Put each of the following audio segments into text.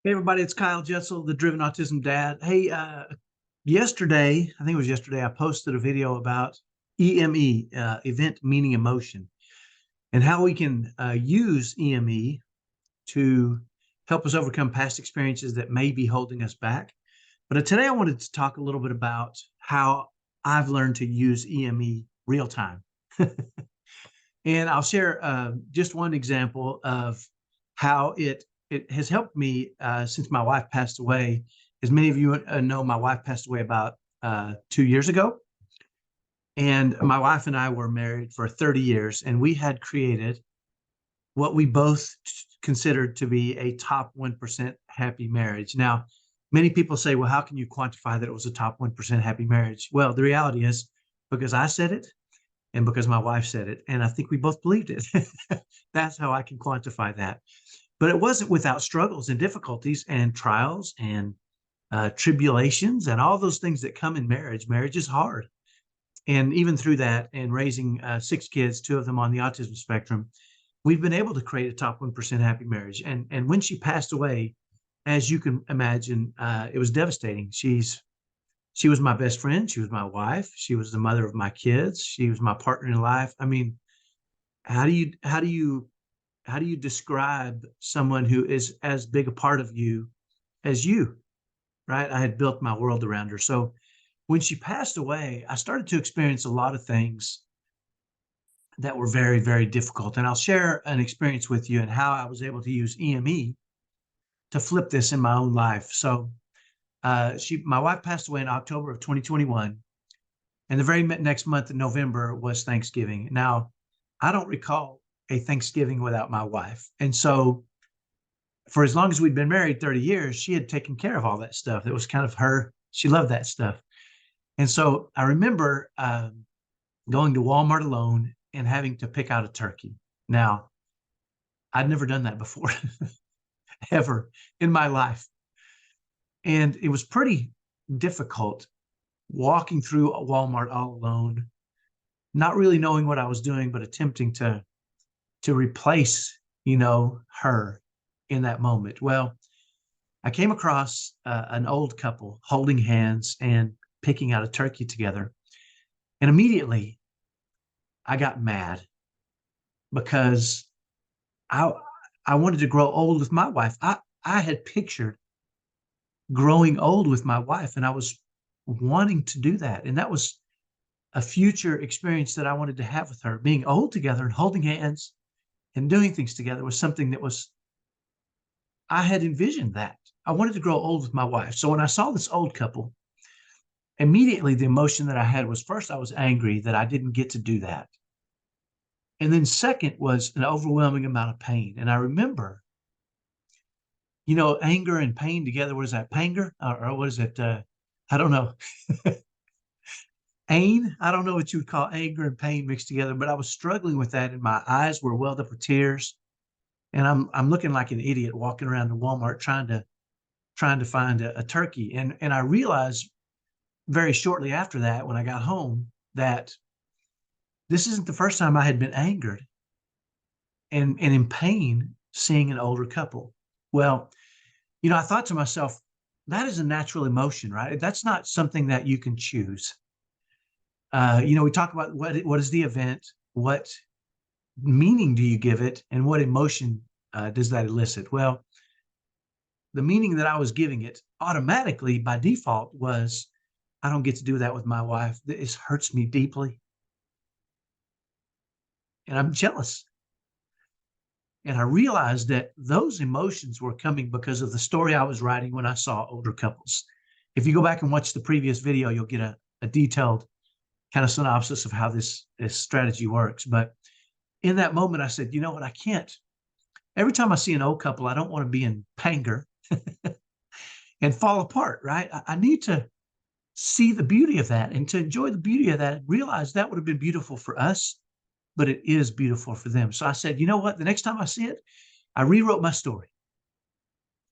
Hey everybody, it's Kyle Jessel, the Driven Autism Dad. Hey, yesterday, I think it was yesterday, I posted a video about EME, event meaning emotion, and how we can use EME to help us overcome past experiences that may be holding us back. But today I wanted to talk a little bit about how I've learned to use EME real time. And I'll share just one example of how it has helped me since my wife passed away. As many of you know, my wife passed away about 2 years ago. And my wife and I were married for 30 years, and we had created what we both considered to be a top 1% happy marriage. Now, many people say, well, how can you quantify that it was a top 1% happy marriage? Well, the reality is because I said it and because my wife said it, and I think we both believed it. That's how I can quantify that. But it wasn't without struggles and difficulties and trials and tribulations and all those things that come in marriage. Marriage is hard. And even through that and raising 6 kids, 2 of them on the autism spectrum, we've been able to create a top 1% happy marriage. And when she passed away, as you can imagine, it was devastating. She was my best friend. She was my wife. She was the mother of my kids. She was my partner in life. I mean, how do you describe someone who is as big a part of you as you, right? I had built my world around her. So when she passed away, I started to experience a lot of things that were very, very difficult. And I'll share an experience with you and how I was able to use EME to flip this in my own life. So my wife passed away in October of 2021. And the very next month in November was Thanksgiving. Now, I don't recall a Thanksgiving without my wife. And so for as long as we'd been married, 30 years, she had taken care of all that stuff. It was kind of her. She loved that stuff. And so I remember going to Walmart alone and having to pick out a turkey. Now, I'd never done that before, ever in my life. And it was pretty difficult walking through a Walmart all alone, not really knowing what I was doing, but attempting to replace, her in that moment. Well, I came across an old couple holding hands and picking out a turkey together. And immediately I got mad because I wanted to grow old with my wife. I had pictured growing old with my wife, and I was wanting to do that. And that was a future experience that I wanted to have with her. Being old together and holding hands and doing things together was something that I had envisioned that. I wanted to grow old with my wife. So when I saw this old couple, immediately the emotion that I had was, first, I was angry that I didn't get to do that. And then second was an overwhelming amount of pain. And I remember, anger and pain together. What is that? Panger? Or what is it? I don't know. Pain? I don't know what you would call anger and pain mixed together, but I was struggling with that, and my eyes were welled up with tears. And I'm looking like an idiot walking around the Walmart trying to find a turkey. And I realized very shortly after that, when I got home, that this isn't the first time I had been angered and in pain seeing an older couple. Well, I thought to myself, that is a natural emotion, right? That's not something that you can choose. We talk about what is the event, what meaning do you give it, and what emotion does that elicit? Well, the meaning that I was giving it automatically by default was, I don't get to do that with my wife. This hurts me deeply. And I'm jealous. And I realized that those emotions were coming because of the story I was writing when I saw older couples. If you go back and watch the previous video, you'll get a detailed kind of synopsis of how this strategy works. But in that moment, I said, you know what, I can't. Every time I see an old couple, I don't want to be in Paingry and fall apart, right? I need to see the beauty of that and to enjoy the beauty of that and realize that would have been beautiful for us, but it is beautiful for them. So I said, you know what, the next time I see it, I rewrote my story.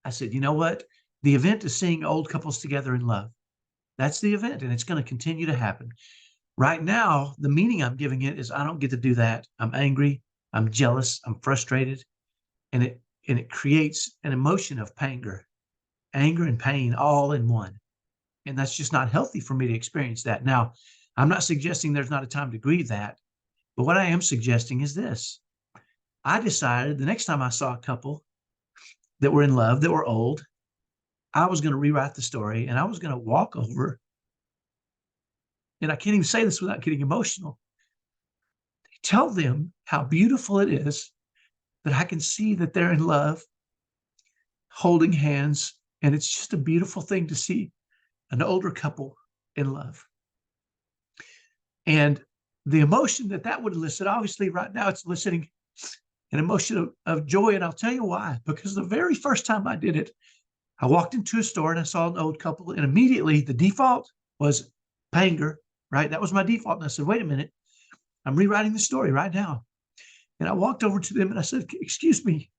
I said, you know what, the event is seeing old couples together in love. That's the event, and it's going to continue to happen. Right now, the meaning I'm giving it is I don't get to do that. I'm angry, I'm jealous, I'm frustrated, and it creates an emotion of panger. anger and pain all in one. And that's just not healthy for me to experience that. Now, I'm not suggesting there's not a time to grieve that, but what I am suggesting is this. I decided the next time I saw a couple that were in love, that were old, I was going to rewrite the story and I was going to walk over. And I can't even say this without getting emotional. Tell them how beautiful it is that I can see that they're in love, holding hands. And it's just a beautiful thing to see an older couple in love. And the emotion that would elicit, obviously right now it's eliciting an emotion of joy. And I'll tell you why, because the very first time I did it, I walked into a store and I saw an old couple, and immediately the default was Paingry, right? That was my default. And I said, wait a minute, I'm rewriting the story right now. And I walked over to them and I said, excuse me,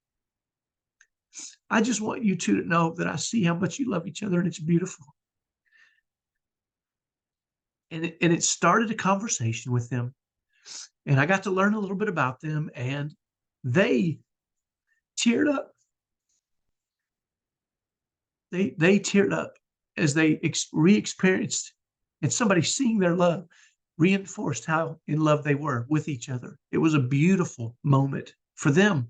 I just want you two to know that I see how much you love each other and it's beautiful. And it started a conversation with them. And I got to learn a little bit about them, and they teared up. They teared up as they re-experienced, and somebody seeing their love reinforced how in love they were with each other. It was a beautiful moment for them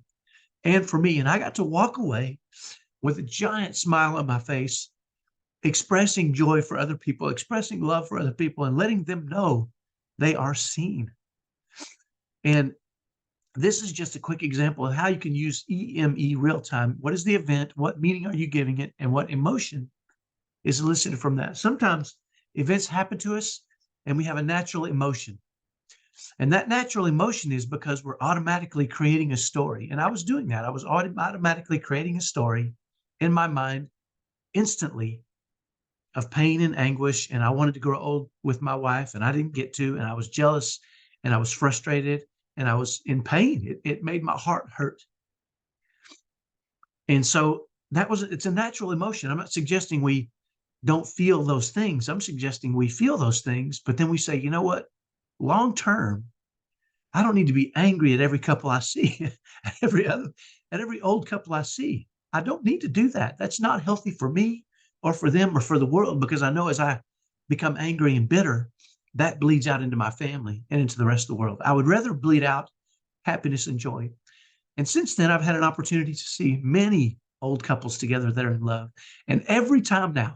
and for me. And I got to walk away with a giant smile on my face, expressing joy for other people, expressing love for other people, and letting them know they are seen. And this is just a quick example of how you can use EME real time. What is the event? What meaning are you giving it? And what emotion is elicited from that? Sometimes events happen to us and we have a natural emotion. And that natural emotion is because we're automatically creating a story. And I was doing that. I was automatically creating a story in my mind instantly of pain and anguish. And I wanted to grow old with my wife, and I didn't get to, and I was jealous and I was frustrated and I was in pain. It made my heart hurt. And so it's a natural emotion. I'm not suggesting we don't feel those things. I'm suggesting we feel those things, but then we say, you know what? Long term, I don't need to be angry at every couple I see, at every old couple I see. I don't need to do that. That's not healthy for me or for them or for the world, because I know as I become angry and bitter, that bleeds out into my family and into the rest of the world. I would rather bleed out happiness and joy. And since then, I've had an opportunity to see many old couples together that are in love. And every time now,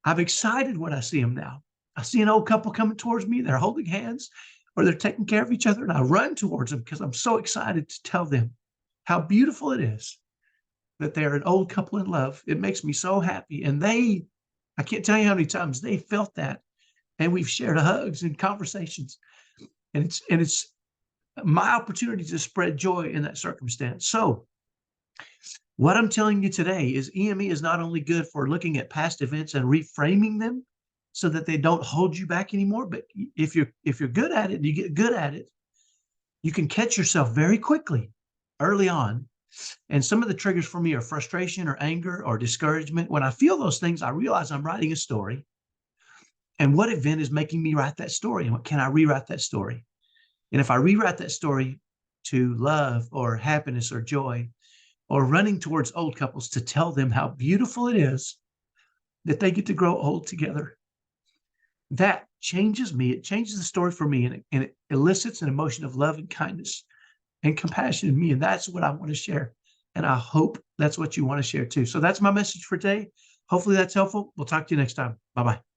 I'm excited when I see them now. I see an old couple coming towards me, they're holding hands or they're taking care of each other, and I run towards them because I'm so excited to tell them how beautiful it is that they're an old couple in love. It makes me so happy. And I can't tell you how many times they felt that. And we've shared hugs and conversations. And it's my opportunity to spread joy in that circumstance. So what I'm telling you today is EME is not only good for looking at past events and reframing them so that they don't hold you back anymore, but if you're good at it and you get good at it, you can catch yourself very quickly early on. And some of the triggers for me are frustration or anger or discouragement. When I feel those things, I realize I'm writing a story. And what event is making me write that story? And what can I rewrite that story? And if I rewrite that story to love or happiness or joy, or running towards old couples to tell them how beautiful it is that they get to grow old together, that changes me. It changes the story for me, and it elicits an emotion of love and kindness and compassion in me. And that's what I want to share. And I hope that's what you want to share too. So that's my message for today. Hopefully that's helpful. We'll talk to you next time. Bye-bye.